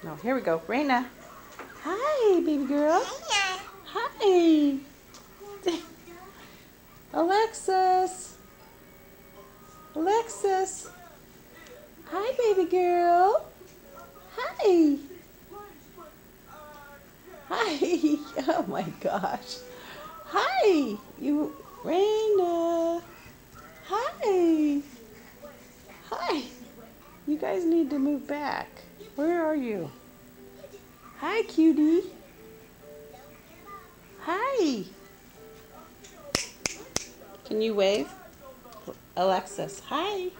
No, here we go. Raina. Hi, baby girl. Hi. Alexis. Alexis. Hi, baby girl. Hi. Hi. Oh my gosh. Hi. You, Raina. Hi. Hi. You guys need to move back. Where are you? Hi, cutie. Hi. Can you wave? Alexis, hi.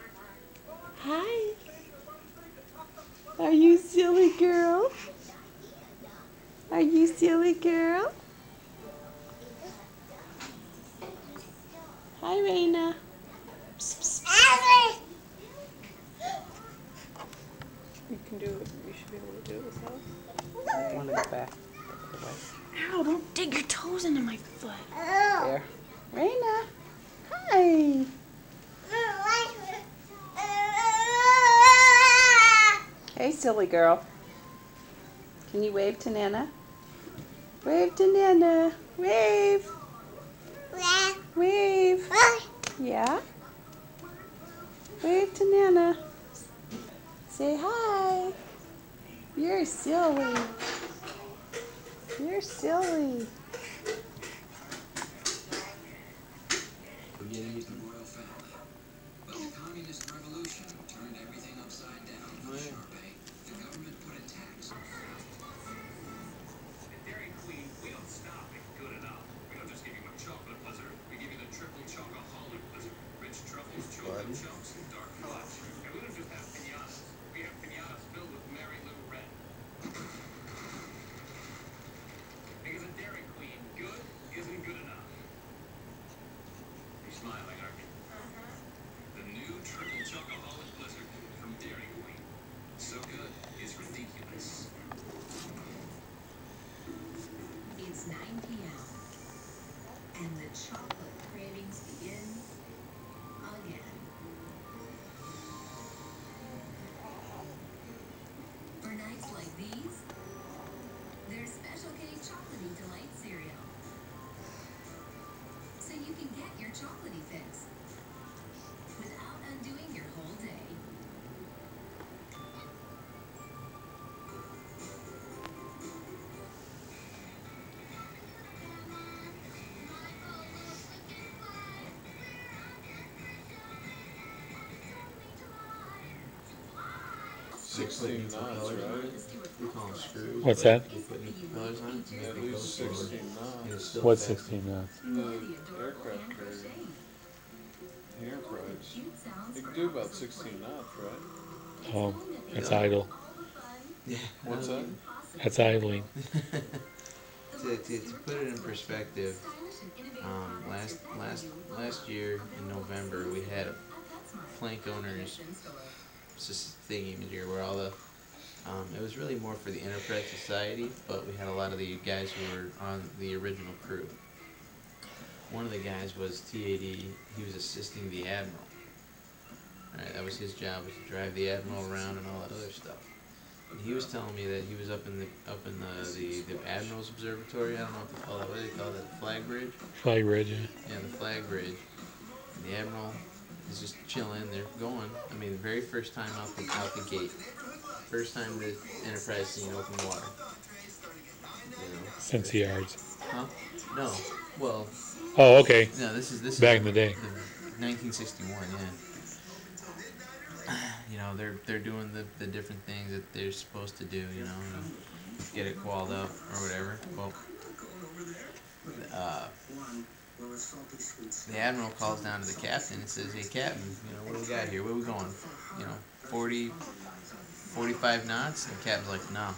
Hi. Are you silly girl? Are you silly girl? Hi, Raina. Psst, psst, psst. You can do it. You should be able to do it with us. I want to go back. Ow, don't dig your toes into my foot. There. Raina. Hi. Hey, silly girl. Can you wave to Nana? Wave to Nana. Wave. Wave. Yeah? Wave to Nana. Say hi. You're silly. You're silly. He's the royal family. But the communist revolution turned everything upside down for Sharpay. The government put a tax. At Dairy Queen, we don't stop at good enough. We don't just give you a chocolate blizzard. We give you the triple chocoholic blizzard. Rich truffles, chocolate chunks, and dark fudge. And we don't just have pinatas. We have pinatas filled with Mary Lou Red. Because at Dairy Queen, good isn't good enough. You're smiling, aren't you? The new triple chocoholic blizzard from Dairy Queen. So good, it's ridiculous. It's 9 p.m. and the chocolate cravings begin again. For nights like these, there's Special K Chocolatey Delight cereal. So you can get your chocolatey fix without undoing your whole day. $16 knots, right? We call them screws. What's that? They put new propellers on it to make At it least go forward. 16 And knots. it's still What's fast. 16 knots? The aircraft carrier, the Enterprise. It can do about 16 knots, right? Oh, that's idle. Yeah. What's that? That's idling. To put it in perspective, last year in November we had a plank owners thingy where all the it was really more for the Enterprise Society, but we had a lot of the guys who were on the original crew. One of the guys was TAD. He was assisting the admiral. Right, that was his job, was to drive the admiral around and all that other stuff. And he was telling me that he was up in the Admiral's Observatory. I don't know what they call that. What do they call that? The flag bridge. Flag bridge. Yeah, the flag bridge. And the admiral is just chilling. They're going. I mean, the very first time out the gate. First time the Enterprise seen open water. You know. Since the yards. Huh? No. Well. Oh, okay. No, this is Back in the day. 1961. Yeah. You know, they're doing the different things that they're supposed to do. You know, to get it qualled up or whatever. Well. The admiral calls down to the captain and says, "Hey, captain, you know, what do we got here? Where are we going? You know, 40, 45 knots?" And the captain's like, "No,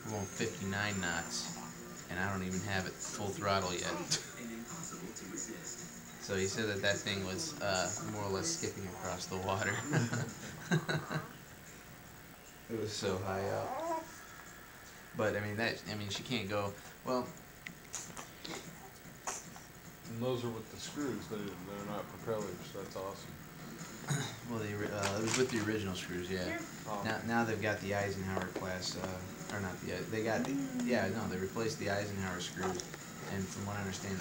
we're going 59 knots, and I don't even have it full throttle yet." So he said that thing was more or less skipping across the water. It was so high up. But I mean, she can't go. Well. And those are with the screws. They're not propellers. That's awesome. Well, it was with the original screws, yeah. Oh. Now they've got the Eisenhower class, or not the, they got the, they replaced the Eisenhower screws, and from what I understand,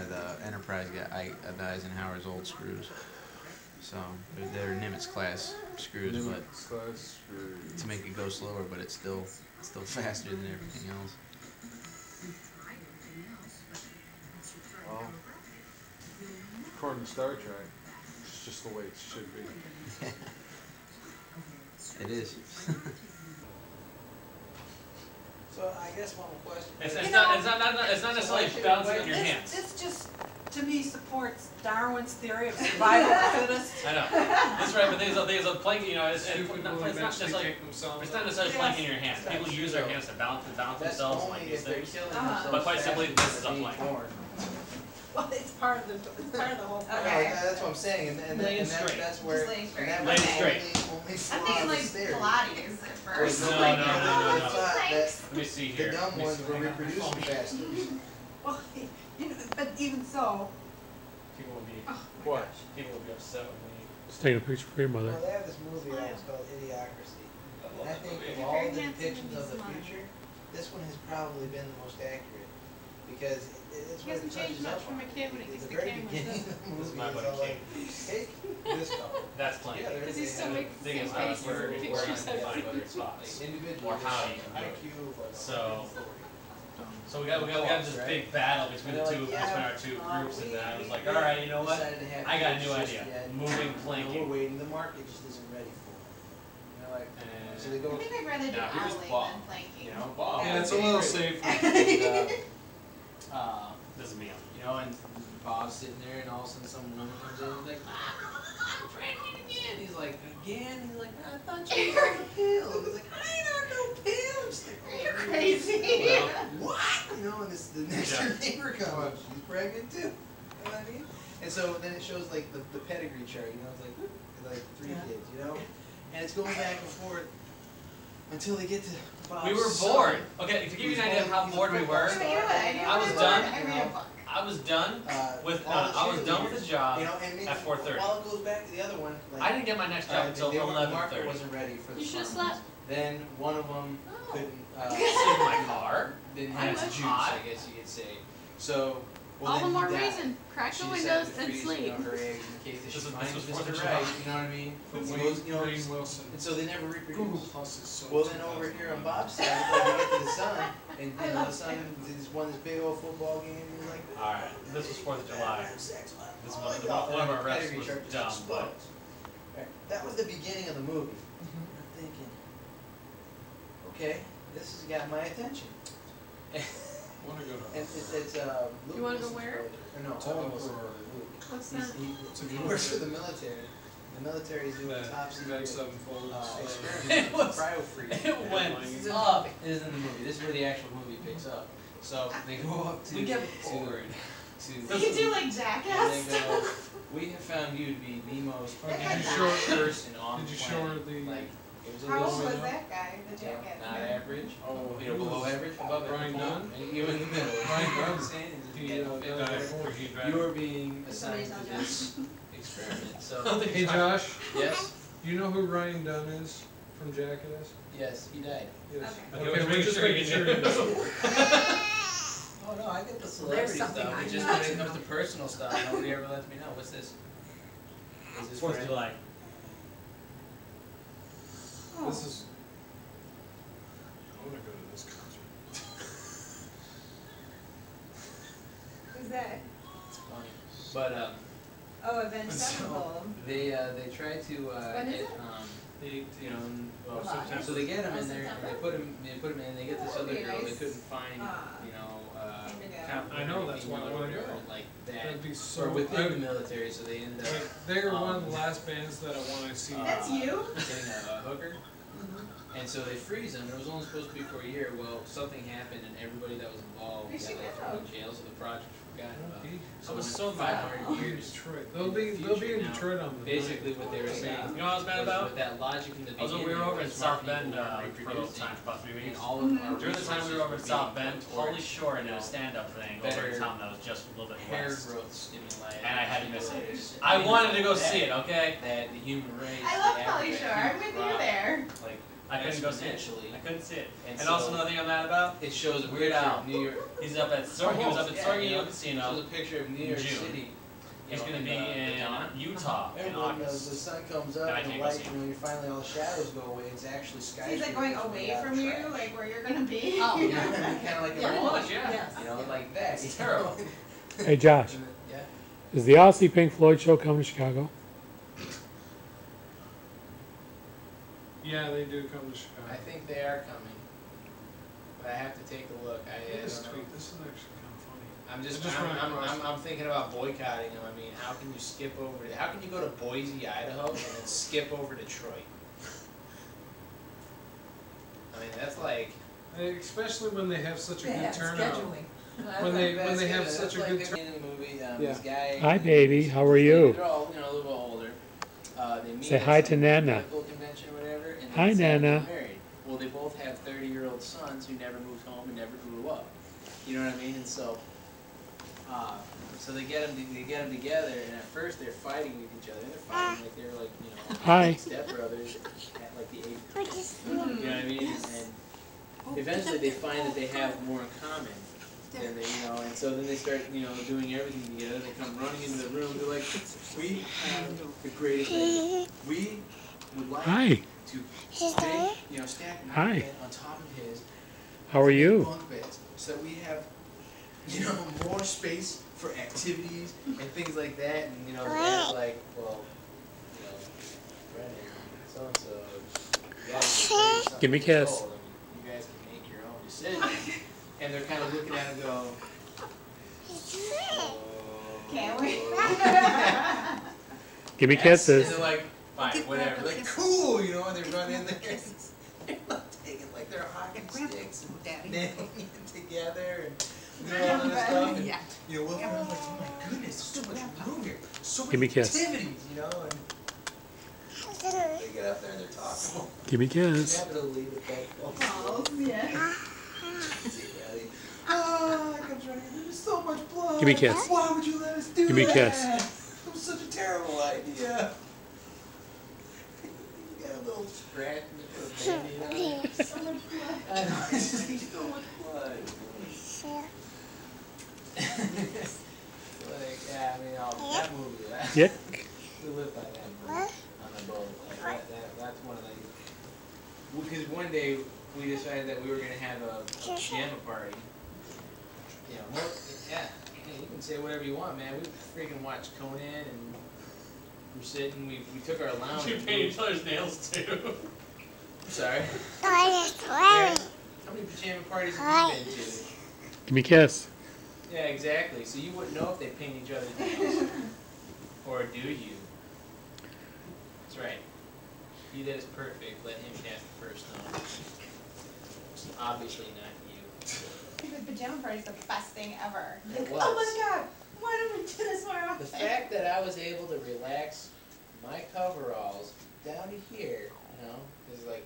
the Enterprise got the Eisenhower's old screws. So they're Nimitz class screws, Nimitz class screws. to make it go slower, but it's still faster than everything else. Well, according to Star Trek, it's just the way it should be. It is. So I guess one more question. It's not necessarily bouncing in your hands. This just, to me, supports Darwin's theory of survival of the fittest. I know. That's right, but there's a plank, you know, it's not necessarily, it's not necessarily plank in your hands. People use their hands to balance themselves and like these things. But quite simply, this is a plank. Well, it's part of the whole thing. Okay, that's what I'm saying, and Laying straight. that's where. Just laying straight. and that Laying was straight. only I'm flaw thinking of like this theory. Pilates at first. No. I thought that Let me see the here. dumb ones were reproducing faster. Well, you know, but even so, People will be, What? people will be upset with me. Just taking a picture for your mother. Well, they have this movie that was called Idiocracy. And I think of all the depictions of the future, this one has probably been the most accurate. Because it's He what hasn't it touches changed much up from on. a kid when he gets At the the very camera. beginning of the This is movie, my it's buddy all like, take this color. That's plank. Yeah, Because he still makes the Thing same is, faces where in the we're pictures. identifying whether it's spots. Individual. Or how you can do it. IQ of like So- 140. So we got this big battle between our two groups, and I was like, all right, you know what? I got a new idea. Moving planking. We're waiting. The market just isn't ready for it. You know, like, And so they I go. think I'd rather do Now, here's owling Bob. than planking. You know, Bob. Yeah, it's a little safer. This is me. You know, and Bob's sitting there, and all of a sudden some woman comes in and is like, pregnant again. He's like, again? He's like, I thought you were on the pill. He's like, I ain't on no pill. I'm just like, You're crazy. what? You know, and the next Yeah. neighbor comes, she's pregnant too. You know what I mean? And so then it shows like the pedigree chart, you know, it's like 3 kids, you know? And it's going back and forth until they get to Bob's We were son. bored. Okay, to give you an idea of how bored we were, But you know what I do? I was when done. I read a book. I was done with all the I was done with cheerleaders, the job you know, and maybe at 4:30. While it goes back to the other one, like, I didn't get my next job until the market 11:30. wasn't ready for the You should've farmers. slept. Then one of them couldn't Sit in my car. didn't I have was the juice, hot. I guess you could say. So well, All then the more he died. reason. Crack She the decided windows to and freeze, sleep. You know, her eggs in case that she This was finds 4th Mr. of Right, July. you know what I mean? So Wayne, those, you know, Wayne Wilson. and so they never Google reproduce. Plus is so Well, then over here on Bob's side, like, you get to the son, and you know, the son just won this big old football game, and he's like, All right, this was 4th of July. sex, This oh one- my God. one of our And the refs pedigree was chart just dumb, but- explodes. Right. That was the beginning of the movie. I'm thinking, okay, this has got my attention. Want to go to And it's Luke You wanna go Wilson's where? brother. Or no, Tell Owen him Wilson. where- Luke. What's He's- that? He works for the military. The military is doing that top secret sevenfold. experiments It with was- cryo freeze. It went It up. is in the movie. This is where the actual movie picks up. So they go up to We get to bored. You could do like and Jackass. they go, we have found you to be the most Did you first person on Did the you show planet. her the? Like, it was a How old little was bit that guy? The Jackass. not average, Oh, you know, he below was- average, above it, Ryan Dunn? and you in the middle. Ryan You know what I'm Dunn. saying? And just He, get died fit. before he died. You are being assigned to Somebody's on this experiment. So Hey Josh, yes, you know who Ryan Dunn is from Jackass? yes, he died. Yes. Okay. Okay, we're just making sure you know. Oh no, I get the celebrity something stuff. I It's just know. when it comes to personal stuff, nobody ever lets me know. What's this? Is this 4th of Fran? July. This is. I want to go to this concert. Who's that? It's funny. But Oh, Avenged Sevenfold. they try to When is get it? you know well July? so they get him in there and September? they put him in and they get this That would other be girl they nice. couldn't find Ah. you know Indigo. I know, that's why I wanna go. like that That'd be or so. within the military so they end up Like, they're one of the last bands that I want to see. That's you? getting a hooker. And so they freeze him. It was only supposed to be for a year. Well, something happened, and everybody that was involved They got should like go. thrown in jail. So the project forgotten about. I was so mad. 500 years. Detroit. They'll be in Detroit on the Basically, what they were saying. You know what I was mad about? With that logic in the We beginning. were over in was smart South Bend people were for a little reproducing, time, for about 3 and weeks. all of our During the time we were over in resources South were being Bend, put Holy towards, Shore you did a know, stand-up thing over better in town that was just a little bit hair west. growth stimuli. And I had to miss it. Just I things wanted to like go that, see it, okay? That the human race. I love the Polly average Shore. I'm with you human there. Like I couldn't go see it. exponentially. I couldn't see it. And And so- also another thing I'm mad about, It shows a Weird picture Al. of New York. he's up at he was up at Yeah, Sorghum you know, Casino. shows a picture of New York June. City. He's you know, gonna be the in dawn. Utah in Remember when the August. sun comes And I up and can't the go light, see it. and when finally all the shadows go away, it's actually skyscrapers. Is it going away from you, like where you're gonna be? Oh, Yeah, yeah. kind of like Pretty a much, yeah. Yes. you know, like that. It's terrible. Hey, Josh, Yeah. is the Aussie Pink Floyd show coming to Chicago? Yeah, they do come to Chicago. I think they are coming, but I have to take a look. I This don't know. tweet, this is actually kind of funny. I'm just, Just run across. I'm thinking about boycotting them. I mean, how can you skip over? How can you go to Boise, Idaho, and then skip over Detroit? I mean, that's like. Especially when they have such a Yeah, good turnout. scheduling. When they That's have good. such a That's good like turnout. in the movie, Yeah. this guy. Hi, baby. How are you? They're all, a little bit older. They meet Say at hi some to Nana. political convention or whatever, and Hi, they decide to Nana. get married. Well, they both have 30-year-old sons who never moved home and never grew up. You know what I mean? And so, so they get them together, and at first they're fighting with each other. They're fighting like they're like, Hi. stepbrothers at like the age. You know what I mean? And eventually they find that they have more in common. And they, and so then they start, doing everything together. They come running into the room. They're like, we have the greatest idea. We would like Hi. to stack Hi. my bed on top of his How are you? bunk beds, so that we have, more space for activities and things like that. And the dad's like, well, Brendan, so and so, you guys are 30-something Give me a years kiss. old. I mean, you guys can make your own decisions. And they're kind of looking at him, go. Can't we? Give me And kisses. they're like, fine, whatever. Like, cool, and they run in there and they're like taking like their hockey sticks and nailing it together and doing all this stuff. And, Yeah. Will Ferrell's like, oh my goodness, there's so much room here. So Give many me a kiss. activities, and they get up there and they're talking. Give me a kiss. Inevitably, the bed falls. Oh, yeah. It comes running. There's so much blood. Give me a kiss. Why would you let us do Give me a that? kiss. It was such a terrible idea. You got a little scratch and you put a Band-Aid on it. So much blood. I know, it's just so much blood. I mean, that movie, Yick. we live by that movie on the boat. Like, that's one of the. Because one day we decided that we were gonna have a pajama party. You can say whatever you want, man. We freaking watched Conan and we're sitting. We took our lounge. You paint each other's nails too. I'm sorry. How many pajama parties have you been to? Give me a kiss. Yeah, exactly. So you wouldn't know if they paint each other's nails. Or do you? That's right. He that is perfect, let him cast the first stone. Obviously not you. The pajama party's the best thing ever. It Like, was. oh my god, why don't we do this more often? The fact that I was able to relax my coveralls down to here, is like,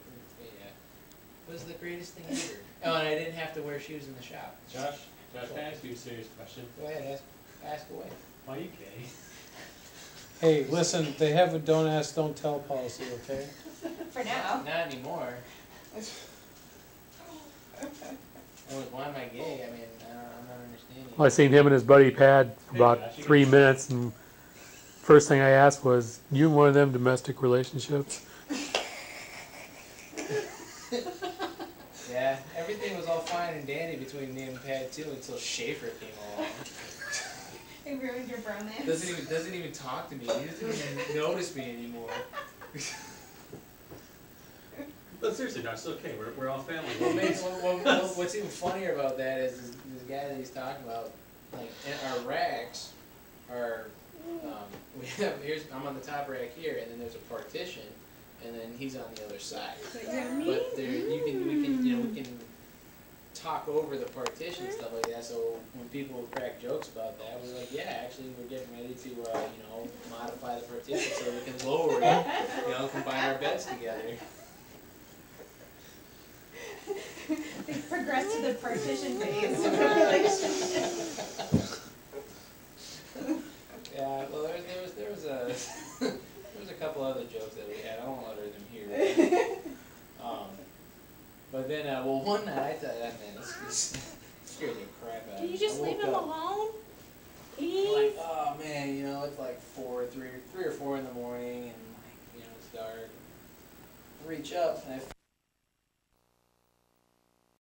was the greatest thing ever. Oh, and I didn't have to wear shoes in the shop. Josh, can I ask you a serious question? Go ahead, ask away. Why are you gay? Hey, listen, they have a don't ask, don't tell policy, okay? For now. Not anymore. Why am I gay? I mean, I'm not understanding. Well, I seen him and his buddy Pad for about 3 minutes, and first thing I asked was, "You in one of them domestic relationships?" Yeah, everything was all fine and dandy between me and Pat too until Schaefer came along. It ruined your bromance. Doesn't even talk to me. He doesn't even notice me anymore. But seriously, Josh, it's okay. We're all family. What's even funnier about that is this guy that he's talking about. Like, our racks are. I'm on the top rack here, and then there's a partition, and then he's on the other side. But you're But we can talk over the partition and stuff like that. So when people would crack jokes about that, we're like, yeah, actually, we're getting ready to, you know, modify the partition so we can lower it, you know, combine our beds together. They progress to the partition phase of the relationship. Yeah, well, there was a couple other jokes that we had. I won't utter them here. But then, well, one night I tell you that, man, this scared the crap out of me. Can you just leave him alone? Please? Like, oh man, you know, it's like 3 or 4 in the morning, and like, you know, it's dark. I reach up and I